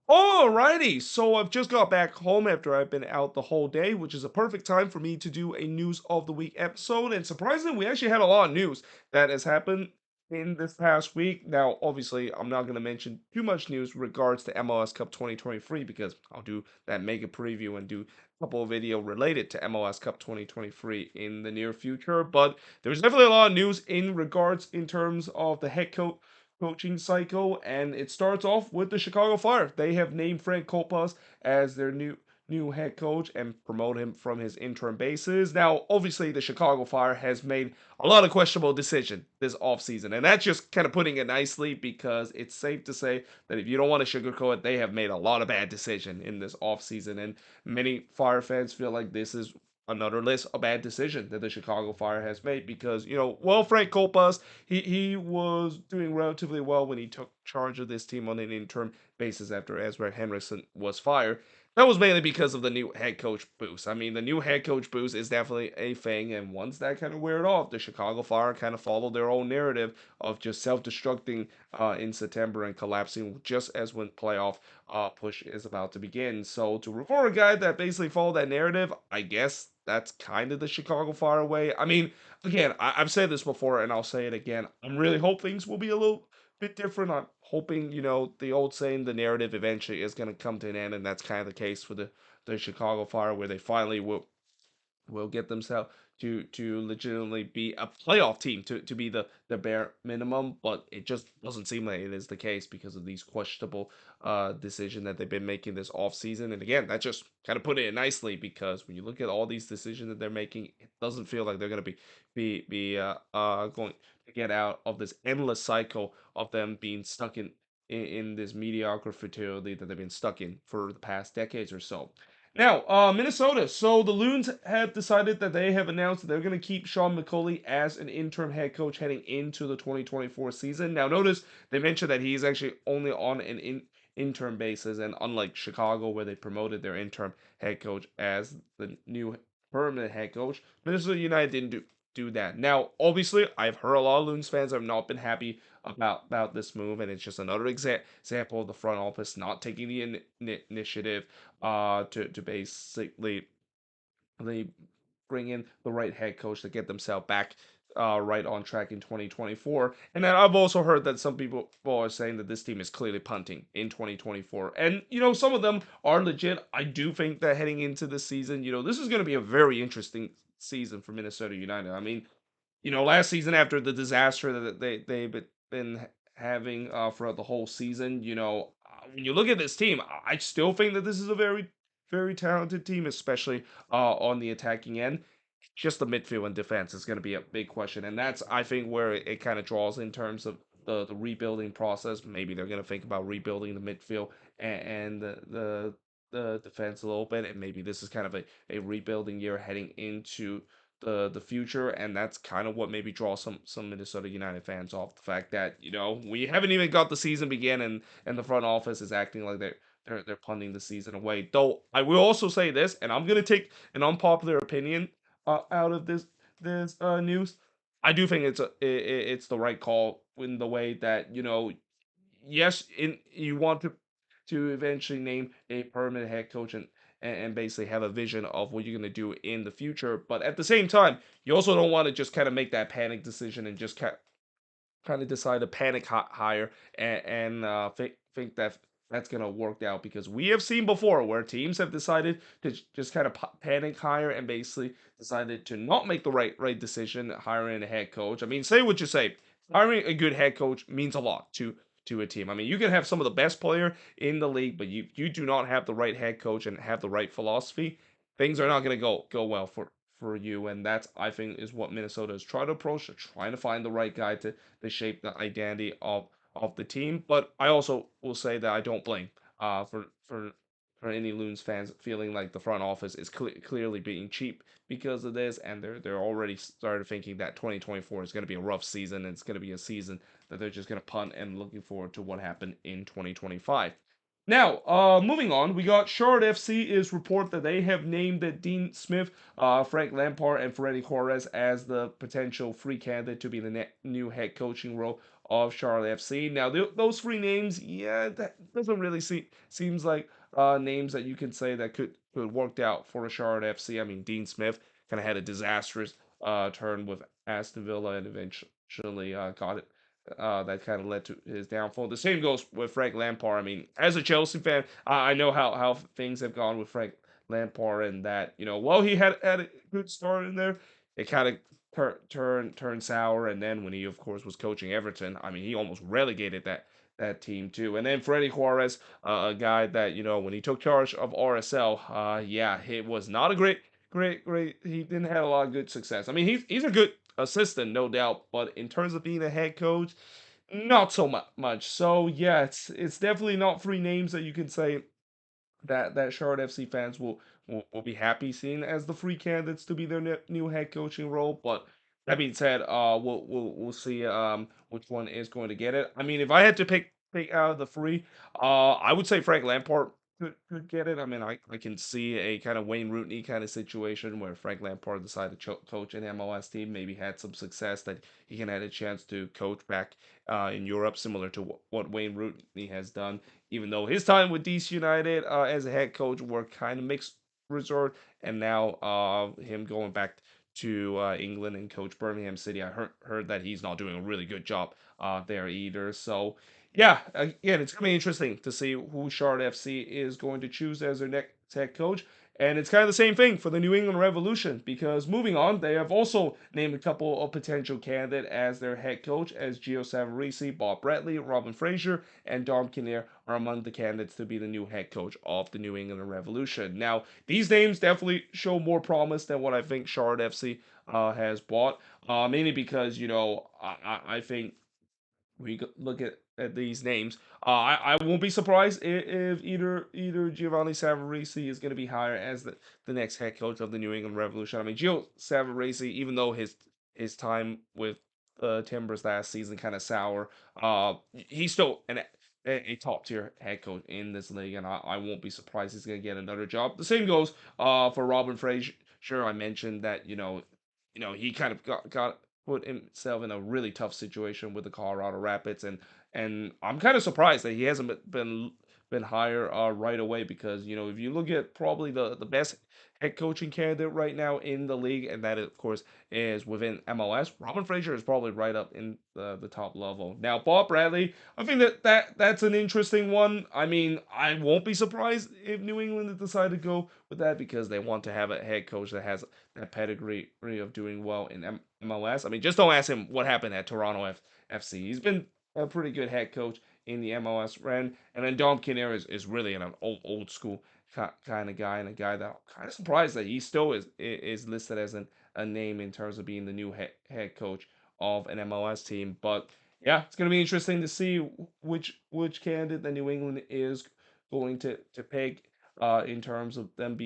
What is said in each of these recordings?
Alrighty, so I've just got back home after I've been out the whole day, which is a perfect time for me to do a news of the week episode. And surprisingly, we actually had a lot of news that has happened in this past week. Now, obviously, I'm not going to mention too much news regards to MLS Cup 2023 because I'll do that mega preview and do a couple of video related to MLS Cup 2023 in the near future. But there's definitely a lot of news in regards in terms of the head coach coaching cycle, and it starts off with the Chicago Fire. They have named Frank Kopas as their new head coach and promote him from his interim basis. Now, obviously, the Chicago Fire has made a lot of questionable decisions this offseason, and that's just kind of putting it nicely because it's safe to say that if you don't want to sugarcoat it, they have made a lot of bad decisions in this offseason, and many Fire fans feel like this is another list a bad decision that the Chicago Fire has made because Frank Kopas he was doing relatively well when he took charge of this team on an interim basis after Ezra Henderson was fired. That was mainly because of the new head coach boost. I mean, the new head coach boost is definitely a thing, and once that kind of weared off, the Chicago Fire kind of followed their own narrative of just self-destructing in September and collapsing just as when playoff push is about to begin. So to reform a guy that basically followed that narrative, I guess that's kind of the Chicago Fire way. I mean, again, I've said this before and I'll say it again. I'm really hope things will be a little bit different. I'm hoping, the old saying, the narrative eventually is going to come to an end, and that's kind of the case for the Chicago Fire, where they finally will get themselves to legitimately be a playoff team to be the bare minimum, but it just doesn't seem like it is the case because of these questionable decision that they've been making this offseason. And again, that just kind of put it nicely because when you look at all these decisions that they're making, it doesn't feel like they're going to be going to get out of this endless cycle of them being stuck in this mediocre fertility that they've been stuck in for the past decades or so. Now, Minnesota. So the Loons have decided that they have announced that they're going to keep Sean McCauley as an interim head coach heading into the 2024 season. Now, notice they mentioned that he's actually only on an interim basis, and unlike Chicago, where they promoted their interim head coach as the new permanent head coach, Minnesota United didn't do that. Now, obviously, I've heard a lot of Loons fans have not been happy about this move, and it's just another example of the front office not taking the initiative to basically they bring in the right head coach to get themselves back right on track in 2024. And then I've also heard that some people are saying that this team is clearly punting in 2024. And, some of them are legit. I do think that heading into this season, this is going to be a very interesting season for Minnesota United. I mean, last season after the disaster that they've been having throughout the whole season, when you look at this team, I still think that this is a very, very talented team, especially on the attacking end. Just the midfield and defense is going to be a big question, and that's I think where it kind of draws in terms of the rebuilding process. Maybe they're going to think about rebuilding the midfield and the defense a little bit, and maybe this is kind of a rebuilding year heading into the future, and that's kind of what maybe draws some Minnesota United fans off the fact that we haven't even got the season begin, and the front office is acting like they're punting the season away. Though I will also say this, and I'm gonna take an unpopular opinion out of this news. I do think it's the right call in the way that yes, in you want to eventually name a permanent head coach and basically have a vision of what you're going to do in the future. But at the same time, you also don't want to just kind of make that panic decision and just kind of decide to panic hire and think that that's going to work out because we have seen before where teams have decided to just kind of panic hire and basically decided to not make the right decision hiring a head coach. I mean, say what you say, hiring a good head coach means a lot to a team. I mean, you can have some of the best player in the league, but you do not have the right head coach and have the right philosophy, things are not going to go well for you, and that's I think is what Minnesota is trying to approach. They're trying to find the right guy to shape the identity of the team. But I also will say that I don't blame for any Loons fans feeling like the front office is clearly being cheap because of this, and they're already started thinking that 2024 is going to be a rough season, and it's going to be a season that they're just going to punt and looking forward to what happened in 2025. Now, moving on, we got Charlotte FC is report that they have named Dean Smith, Frank Lampard, and Freddie Torres as the potential free candidate to be the new head coaching role of Charlotte FC. Now, those three names, yeah, that doesn't really seems like names that you can say that could worked out for a Charlotte FC. I mean, Dean Smith kind of had a disastrous turn with Aston Villa and eventually got it. That kind of led to his downfall. The same goes with Frank Lampard. I mean, as a Chelsea fan, I know how things have gone with Frank Lampard, and that while he had a good start in there, it kind of turned sour. And then when he, of course, was coaching Everton, I mean, he almost relegated that team too. And then Freddie Juarez, a guy that when he took charge of RSL, yeah, it was not a great. He didn't have a lot of good success. I mean, he's a good assistant, no doubt, but in terms of being a head coach, not so much. So yeah, it's definitely not three names that you can say that Charlotte FC fans will be happy seeing as the free candidates to be their new head coaching role. But that being said, we'll see which one is going to get it. I mean, if I had to pick out of the three, I would say Frank Lampard could get it. I mean, I can see a kind of Wayne Rooney kind of situation where Frank Lampard decided to coach an MLS team, maybe had some success that he can have a chance to coach back in Europe, similar to what Wayne Rooney has done, even though his time with DC United as a head coach were kind of mixed resort, and now him going back to England and coach Birmingham City, I heard that he's not doing a really good job there either. So yeah, again, it's gonna be interesting to see who Charlotte FC is going to choose as their next head coach. And it's kind of the same thing for the New England Revolution because moving on, they have also named a couple of potential candidates as their head coach, as Gio Savarese, Bob Bradley, Robin Fraser, and Dom Kinnear are among the candidates to be the new head coach of the New England Revolution. Now, these names definitely show more promise than what I think Charlotte FC has bought, mainly because, I think we look at these names. I won't be surprised if either Giovanni Savarese is going to be hired as the next head coach of the New England Revolution. I mean, Gio Savarese, even though his time with Timbers last season kind of sour, he's still a top tier head coach in this league, and I won't be surprised he's going to get another job. The same goes for Robin Fraser. Sure, I mentioned that he kind of got put himself in a really tough situation with the Colorado Rapids, and I'm kind of surprised that he hasn't been hired right away because if you look at probably the best head coaching candidate right now in the league, and that of course is within MLS, Robin Fraser is probably right up in the top level. Now Bob Bradley, I think that's an interesting one. I mean, I won't be surprised if New England decide to go with that because they want to have a head coach that has that pedigree of doing well in MLS. I mean, just don't ask him what happened at Toronto FC. He's been a pretty good head coach in the MLS ran, and then Dom Kinnear is really an old school kind of guy, and a guy that I'm kind of surprised that he still is listed as a name in terms of being the new head coach of an MLS team. But yeah, it's gonna be interesting to see which candidate the New England is going to pick in terms of them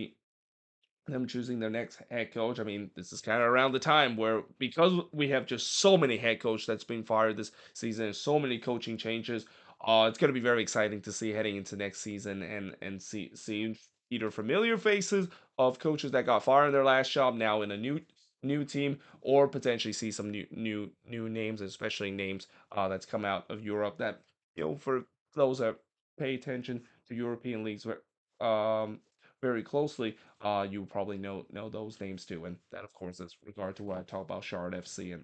choosing their next head coach. I mean, this is kind of around the time where because we have just so many head coach that's been fired this season and so many coaching changes, it's going to be very exciting to see heading into next season and see either familiar faces of coaches that got fired in their last job now in a new team, or potentially see some new names, especially names that's come out of Europe that for those that pay attention to European leagues um very closely, you probably know those names too, and that of course is regard to what I talk about Charlotte FC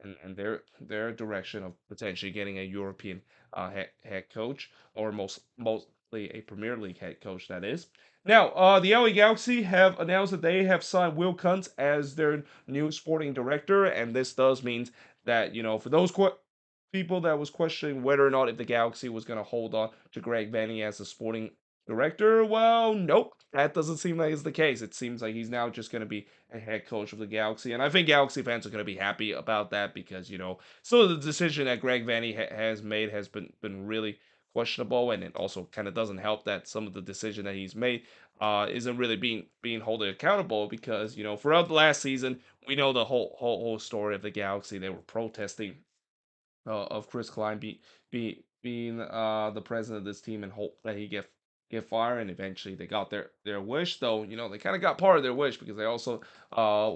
and their direction of potentially getting a European head coach, or mostly a Premier League head coach, that is. Now, the LA Galaxy have announced that they have signed Will Kuntz as their new sporting director, and this does mean that for those people that was questioning whether or not if the Galaxy was going to hold on to Greg Vanny as the sporting director, well, nope, that doesn't seem like it's the case. It seems like he's now just going to be a head coach of the Galaxy, and I think Galaxy fans are going to be happy about that because so the decision that Greg Vanny has made has been really questionable, and it also kind of doesn't help that some of the decision that he's made isn't really being held accountable because throughout the last season we know the whole story of the Galaxy. They were protesting of Chris Klein being the president of this team and hope that he get fired, and eventually they got their wish. Though they kind of got part of their wish because they also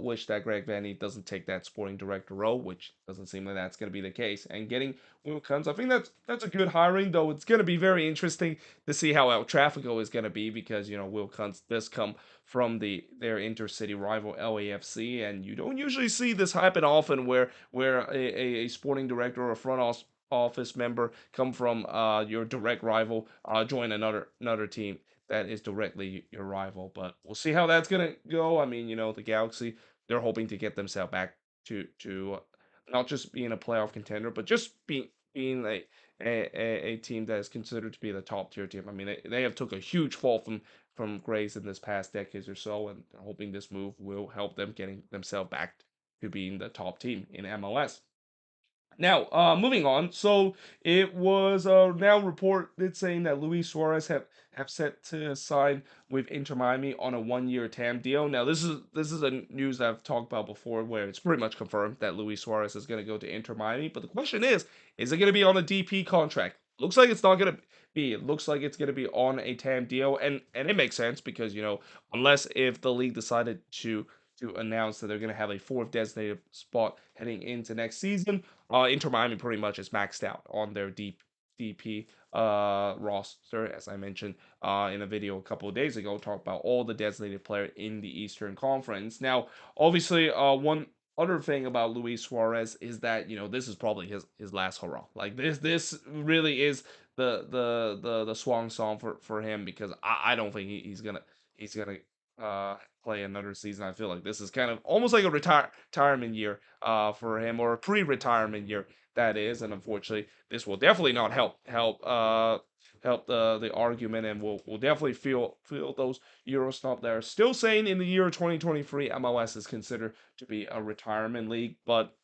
wish that Greg Vanny doesn't take that sporting director role, which doesn't seem like that's going to be the case. And getting Will Kuntz, I think that's a good hiring. Though it's going to be very interesting to see how El Trafico is going to be because Will Kuntz does come from their intercity rival LAFC, and you don't usually see this happen often where a sporting director or a office member come from your direct rival, join another team that is directly your rival. But we'll see how that's gonna go. I mean, the Galaxy, they're hoping to get themselves back to not just being a playoff contender, but just being a team that is considered to be the top tier team. I mean, they have took a huge fall from grace in this past decades or so, and they're hoping this move will help them getting themselves back to being the top team in MLS. Now, moving on. So it was now reported saying that Luis Suarez have set to sign with Inter Miami on a 1-year TAM deal. Now, this is a news that I've talked about before, where it's pretty much confirmed that Luis Suarez is going to go to Inter Miami. But the question is it going to be on a DP contract? Looks like it's not going to be. It looks like it's going to be on a TAM deal, and it makes sense because unless if the league decided to announce that they're going to have a fourth designated spot heading into next season. Inter Miami pretty much is maxed out on their DP roster, as I mentioned in a video a couple of days ago, talk about all the designated player in the Eastern Conference. Now, obviously, one other thing about Luis Suarez is that this is probably his last hurrah. Like this really is the swan song for him because I don't think he's gonna uh play another season. I feel like this is kind of almost like a retirement year for him, or a pre-retirement year that is, and unfortunately this will definitely not help the argument, and will definitely feel those Euro snub there. Still saying in the year 2023 MLS is considered to be a retirement league, but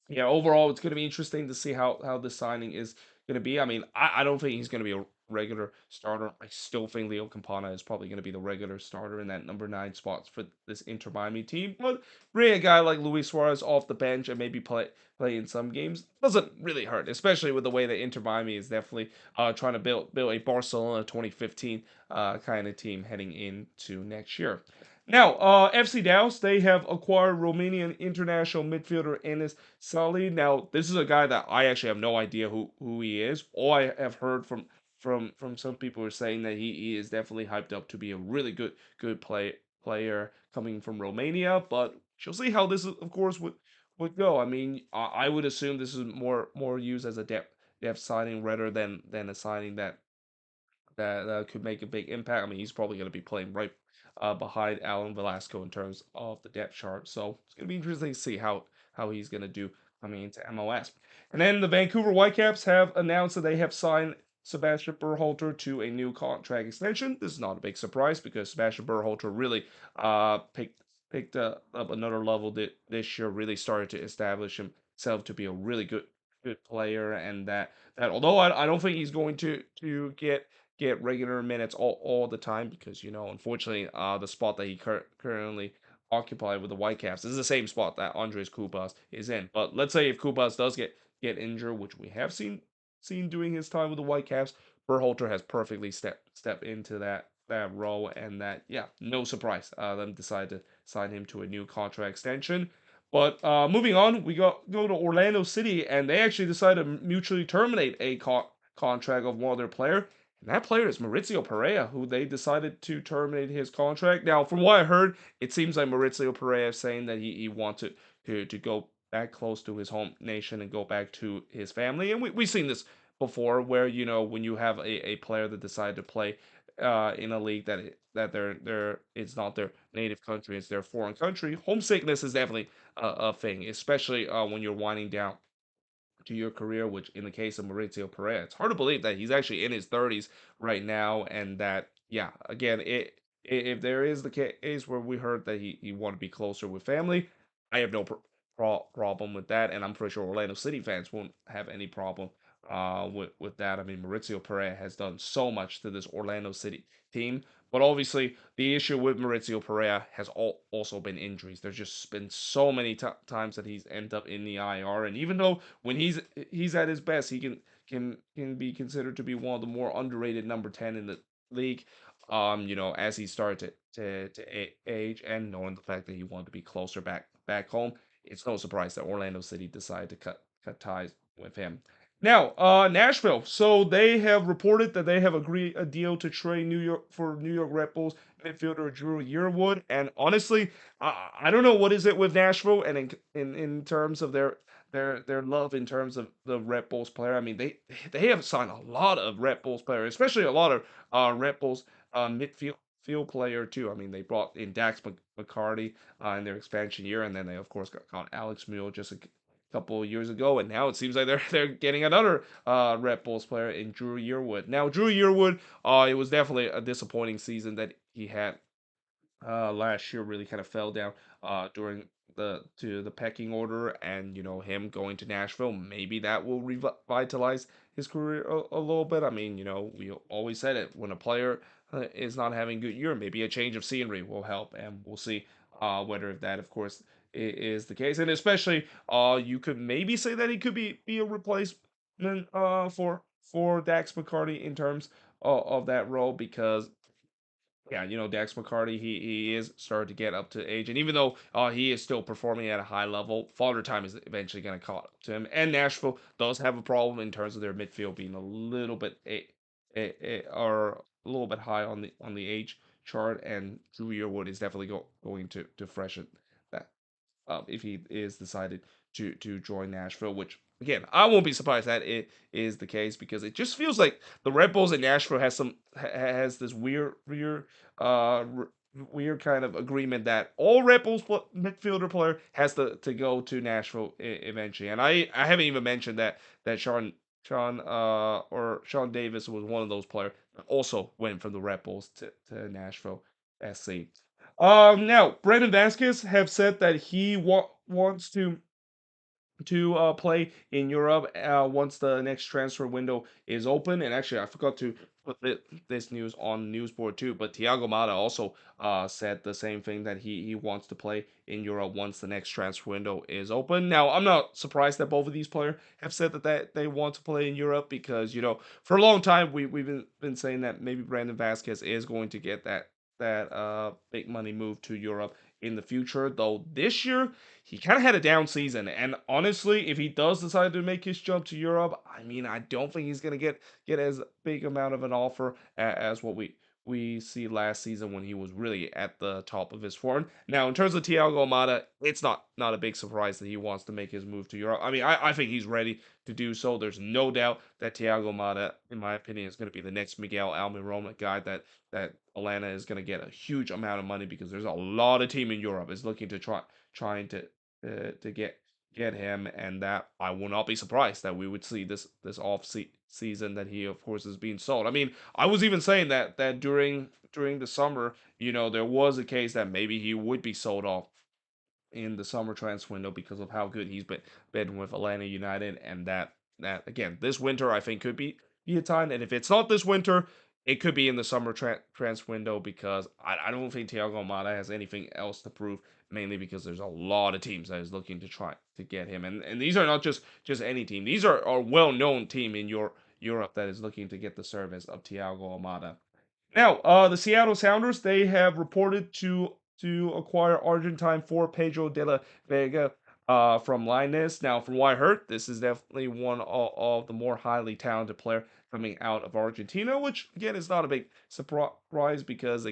yeah, overall, it's going to be interesting to see how the signing is going to be. I mean, I don't think he's going to be a regular starter. I still think Leo Campana is probably going to be the regular starter in that number 9 spots for this Inter Miami team. But bring a guy like Luis Suarez off the bench and maybe play in some games doesn't really hurt, especially with the way that Inter Miami is definitely trying to build a Barcelona 2015 kind of team heading into next year. Now, FC Dallas, they have acquired Romanian international midfielder Enis Sali. Now, this is a guy that I actually have no idea who he is. All I have heard from some people are saying that he is definitely hyped up to be a really good player coming from Romania. But she'll see how this, of course, would go. I mean, I would assume this is more used as a depth signing rather than a signing that could make a big impact. I mean, he's probably going to be playing right behind Alan Velasco in terms of the depth chart. So it's going to be interesting to see how he's going to do coming into MLS. And then the Vancouver Whitecaps have announced that they have signed Sebastian Berhalter to a new contract extension. This is not a big surprise because Sebastian Berhalter really picked up another level this year. Really started to establish himself to be a really good player, and that although I don't think he's going to get regular minutes all the time because unfortunately the spot that he currently occupied with the Whitecaps is the same spot that Andres Kupas is in. But let's say if Kupas does get injured, which we have seen during his time with the Whitecaps, Berhalter has perfectly step into that role, and that, yeah, no surprise them decide to sign him to a new contract extension. But moving on, we go to Orlando City, and they actually decided to mutually terminate a contract of one of their player. And that player is Maurizio Pereira, who they decided to terminate his contract. Now, from what I heard, it seems like Maurizio Pereira is saying that he wanted to go back close to his home nation and go back to his family. And we've seen this before where, when you have a player that decided to play in a league that they're it's not their native country, it's their foreign country. Homesickness is definitely a thing, especially when you're winding down to your career, which in the case of Maurizio Pereira, it's hard to believe that he's actually in his 30s right now, and that, yeah, again, if there is the case where we heard that he want to be closer with family, I have no problem with that, and I'm pretty sure Orlando City fans won't have any problem with that. I mean, Maurizio Pereira has done so much to this Orlando City team. But obviously, the issue with Maurizio Pereira has also been injuries. There's just been so many times that he's ended up in the IR, and even though when he's at his best, he can be considered to be one of the more underrated number 10 in league. As he started to age, and knowing the fact that he wanted to be closer back home, it's no surprise that Orlando City decided to cut ties with him. Now, Nashville. So they have reported that they have agreed a deal to trade New York Red Bulls midfielder Drew Yearwood. And honestly, I don't know what is it with Nashville and in terms of their love in terms of the Red Bulls player. I mean, they have signed a lot of Red Bulls players, especially a lot of Red Bulls midfield field player too. I mean, they brought in Dax McCarty in their expansion year, and then they of course got Alex Mule just a couple of years ago, and now it seems like they're getting another Red Bulls player in Drew Yearwood. Now, Drew Yearwood, it was definitely a disappointing season that he had last year. Really kind of fell down during the pecking order, and him going to Nashville, maybe that will revitalize his career a little bit. I mean, we always said it, when a player is not having a good year, maybe a change of scenery will help, and we'll see whether if that, of course, is the case. And especially, you could maybe say that he could be a replacement for Dax McCarty in terms of that role, because yeah, Dax McCarty, he is starting to get up to age, and even though he is still performing at a high level, father time is eventually going to catch up to him. And Nashville does have a problem in terms of their midfield being a little bit or a little bit high on the age chart, and Drew Yearwood is definitely going to freshen that if he is decided to join Nashville, which again I won't be surprised that it is the case, because it just feels like the Red Bulls in Nashville has this uh weird kind of agreement that all Red Bulls midfielder player has to go to Nashville eventually. And I haven't even mentioned that Sean Davis was one of those players that also went from the Red Bulls to Nashville SC. Now Brandon Vasquez have said that he wants to play in Europe once the next transfer window is open. And actually, I forgot to put this news on Newsboard too. But Thiago Mata also said the same thing, that he wants to play in Europe once the next transfer window is open. Now, I'm not surprised that both of these players have said that they want to play in Europe, because for a long time we've been saying that maybe Brandon Vasquez is going to get that big money move to Europe in the future. Though this year he kind of had a down season, and honestly, if he does decide to make his jump to Europe, I mean, I don't think he's gonna get as big amount of an offer as what we see last season, when he was really at the top of his form. Now, in terms of Thiago Almada, it's not a big surprise that he wants to make his move to Europe. I mean, I think he's ready to do so. There's no doubt that Thiago Almada, in my opinion, is going to be the next Miguel Almiron, a guy that Atlanta is going to get a huge amount of money, because there's a lot of team in Europe is looking to trying to get him, and that I will not be surprised that we would see this season that he of course is being sold. I mean, I was even saying that during the summer, there was a case that maybe he would be sold off in the summer transfer window, because of how good he's been with Atlanta United. And that again, this winter I think could be a time. And if it's not this winter, it could be in the summer transfer window, because I don't think Thiago Almada has anything else to prove, mainly because there's a lot of teams that is looking to try to get him. And these are not just any team. These are a well-known team in Europe that is looking to get the service of Thiago Almada. Now, the Seattle Sounders, they have reported to acquire Argentine for Pedro de la Vega from Linus. Now, from what I heard, this is definitely one of the more highly talented player coming out of Argentina, which again is not a big surprise, because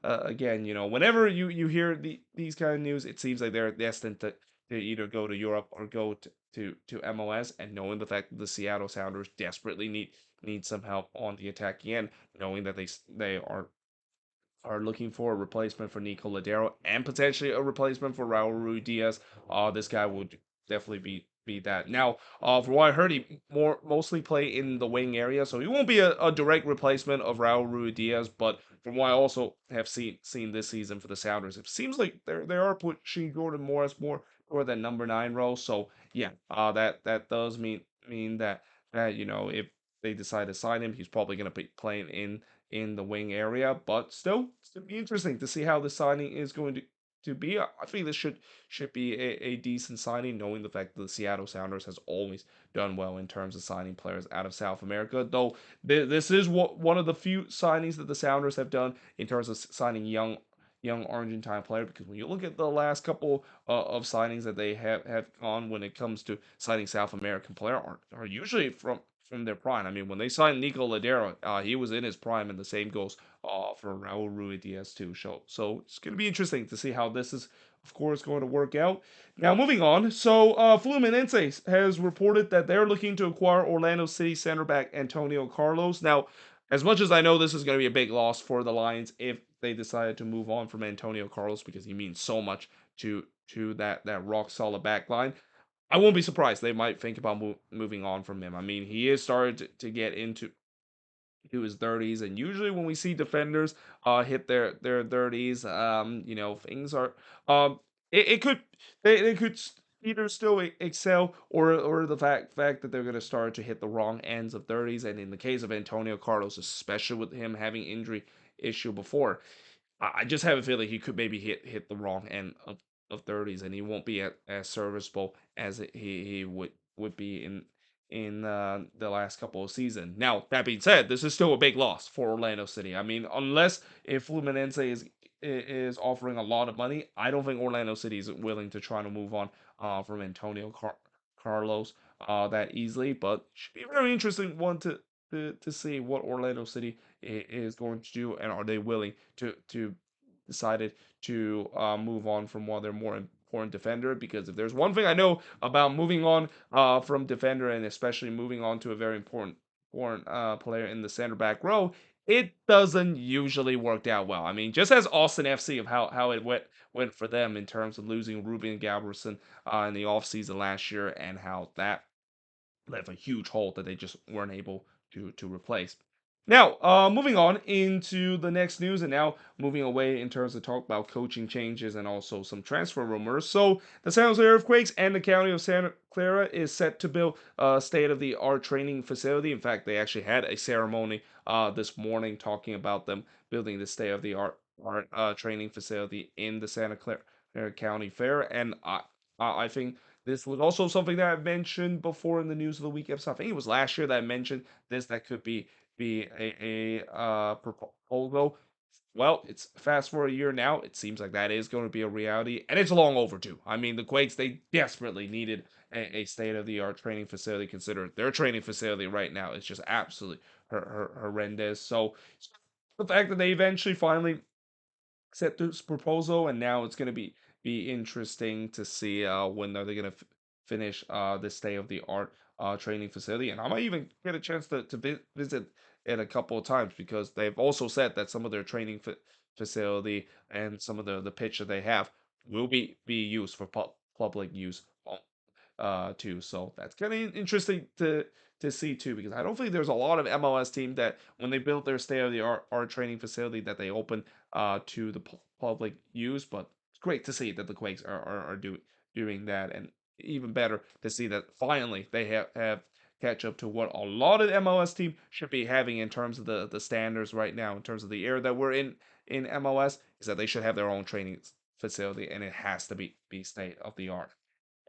again, whenever you hear these kind of news, it seems like they're destined to either go to Europe or go to MLS. And knowing the fact that the Seattle Sounders desperately need some help on the attacking end, knowing that they are looking for a replacement for Nico Ladero, and potentially a replacement for Raul Ruidiaz. This guy would definitely be that. Now, from what I heard, he mostly play in the wing area, so he won't be a direct replacement of Raul Ruidiaz. But from what I also have seen this season for the Sounders, it seems like they are pushing Jordan Morris more toward that number 9 role. So yeah, that does mean that if they decide to sign him, he's probably going to be playing in the wing area. But still, it's going to be interesting to see how the signing is to be. I think this should be a decent signing, knowing the fact that the Seattle Sounders has always done well in terms of signing players out of South America. Though this is one of the few signings that the Sounders have done in terms of signing young Argentine player. Because when you look at the last couple of signings that they have gone when it comes to signing South American player are usually from their prime. I mean, when they signed Nico Ladera, he was in his prime, and the same goes for Raul Ruiz too. So it's going to be interesting to see how this is, of course, going to work out. Now, moving on. So, Fluminense has reported that they're looking to acquire Orlando City center back Antonio Carlos. Now, as much as I know this is going to be a big loss for the Lions if they decided to move on from Antonio Carlos because he means so much to that rock solid back line. I won't be surprised they might think about moving on from him. I mean, he is starting to get into his 30s, and usually when we see defenders hit their 30s, things are it could they could either still excel, or the fact that they're going to start to hit the wrong ends of 30s. And in the case of Antonio Carlos, especially with him having injury issue before, I just have a feeling he could maybe hit the wrong end of 30s, and he won't be as serviceable as he would be in the last couple of seasons. Now, that being said, this is still a big loss for Orlando City. I mean, unless if Fluminense is offering a lot of money, I don't think Orlando City is willing to try to move on from Antonio Carlos that easily. But should be a very interesting one to see what Orlando City is going to do, and are they willing to decided to move on from one of their more important defender. Because if there's one thing I know about moving on from defender, and especially moving on to a very important player in the center back row, it doesn't usually work out well. I mean, just as Austin FC of how it went for them in terms of losing Ruben Galberson in the offseason last year, and how that left a huge hole that they just weren't able to replace. Now, moving on into the next news, and now moving away in terms of talk about coaching changes and also some transfer rumors. So, the San Jose Earthquakes and the County of Santa Clara is set to build a state-of-the-art training facility. In fact, they actually had a ceremony this morning talking about them building the state-of-the-art training facility in the Santa Clara County Fair. And I think this was also something that I mentioned before in the news of the week episode. I think it was last year that I mentioned this. That could be a proposal. Well, it's fast forward a year now. It seems like that is going to be a reality, and it's long overdue. I mean, the Quakes, they desperately needed a state of the art training facility. Consider their training facility right now is just absolutely horrendous. So the fact that they eventually finally set this proposal, and now it's going to be interesting to see when are they going to finish this state of the art training facility. And I might even get a chance to visit it a couple of times, because they've also said that some of their training facility and some of the pitch that they have will be used for public use too. So that's kind of interesting to see too, because I don't think there's a lot of MLS team that when they built their state of the art training facility that they open to the public use. But it's great to see that the Quakes are doing that, and even better to see that finally they have catch up to what a lot of MLS team should be having in terms of the standards right now, in terms of the era that we're in MLS, is that they should have their own training facility, and it has to be state of the art.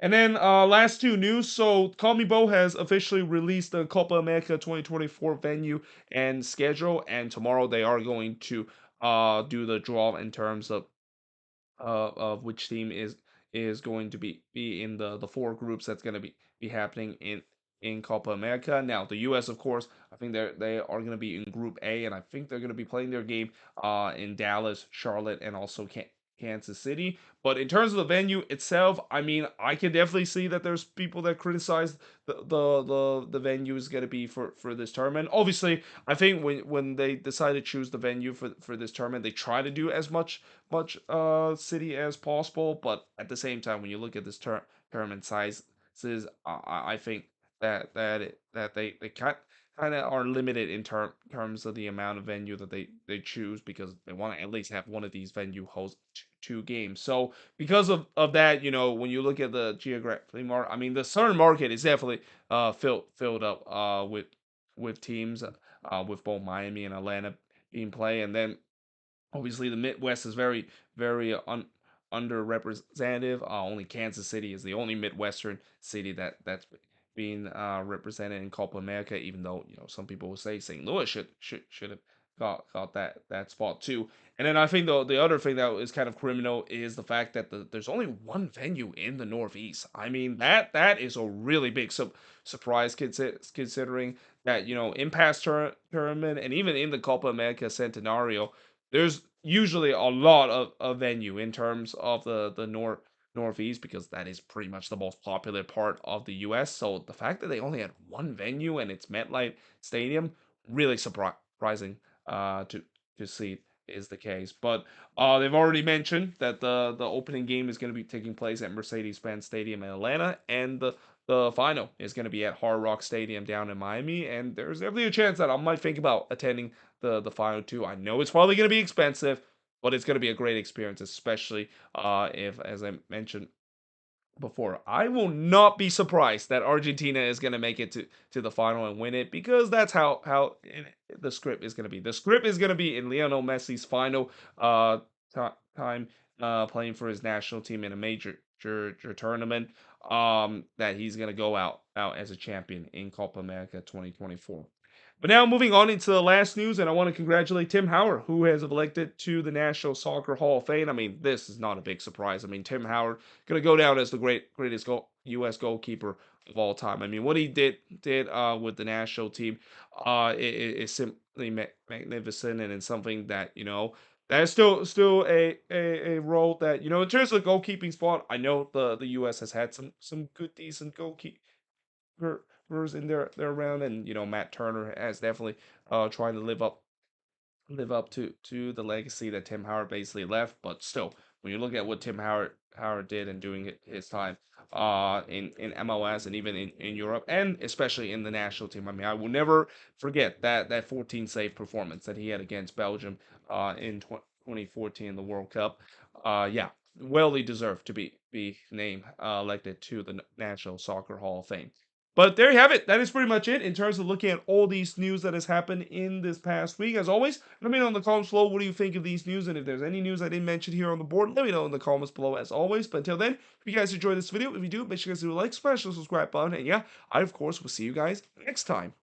And then last two news. So CONMEBOL has officially released the Copa America 2024 venue and schedule, and tomorrow they are going to do the draw in terms of which team is going to be in the four groups that's going to be happening in Copa America. Now the U.S. of course, I think they are going to be in Group A, and I think they're going to be playing their game in Dallas, Charlotte, and also Kansas City. But in terms of the venue itself, I mean, I can definitely see that there's people that criticize the venue is going to be for this tournament. Obviously, I think when they decide to choose the venue for this tournament, they try to do as much city as possible. But at the same time, when you look at this tournament sizes, I think that they kind of are limited in terms of the amount of venue that they choose, because they want to at least have one of these venue host two games. So because of that, when you look at the geographic market, I mean, the southern market is definitely filled up with teams, with both Miami and Atlanta being play. And then obviously the Midwest is very very underrepresented. Only Kansas City is the only Midwestern city that's being represented in Copa America. Even though some people will say St. Louis should have got that spot too. And then I think the other thing that is kind of criminal is the fact that there's only one venue in the Northeast. I mean that is a really big surprise considering that in past tournament and even in the Copa America Centenario, there's usually a lot of venue in terms of the Northeast because that is pretty much the most popular part of the U.S. So the fact that they only had one venue and it's MetLife Stadium, really surprising to see is the case. But they've already mentioned that the opening game is going to be taking place at Mercedes-Benz Stadium in Atlanta, and the final is going to be at Hard Rock Stadium down in Miami. And there's definitely a chance that I might think about attending the final too. I know it's probably going to be expensive, but it's going to be a great experience, especially if, as I mentioned before, I will not be surprised that Argentina is going to make it to the final and win it because that's how the script is going to be. The script is going to be in Lionel Messi's final time playing for his national team in a major tournament. That he's going to go out as a champion in Copa America 2024. But now moving on into the last news, and I want to congratulate Tim Howard, who has elected to the National Soccer Hall of Fame. I mean, this is not a big surprise. I mean, Tim Howard going to go down as the greatest U.S. goalkeeper of all time. I mean, what he did with the national team is simply magnificent, and it's something that that is still a role that in terms of the goalkeeping spot. I know the U.S. has had some good decent goalkeepers in their round, and Matt Turner has definitely tried to live up to the legacy that Tim Howard basically left. But still, when you look at what Tim Howard did and doing his time in MLS and even in Europe and especially in the national team, I mean, I will never forget that 14 save performance that he had against Belgium in 2014 in the World Cup. Yeah, well he deserved to be named elected to the National Soccer Hall of Fame. But there you have it. That is pretty much it in terms of looking at all these news that has happened in this past week. As always, let me know in the comments below what do you think of these news, and if there's any news I didn't mention here on the board, let me know in the comments below as always. But until then, if you guys enjoyed this video, if you do, make sure you guys do a like, smash the subscribe button, and yeah, I of course will see you guys next time.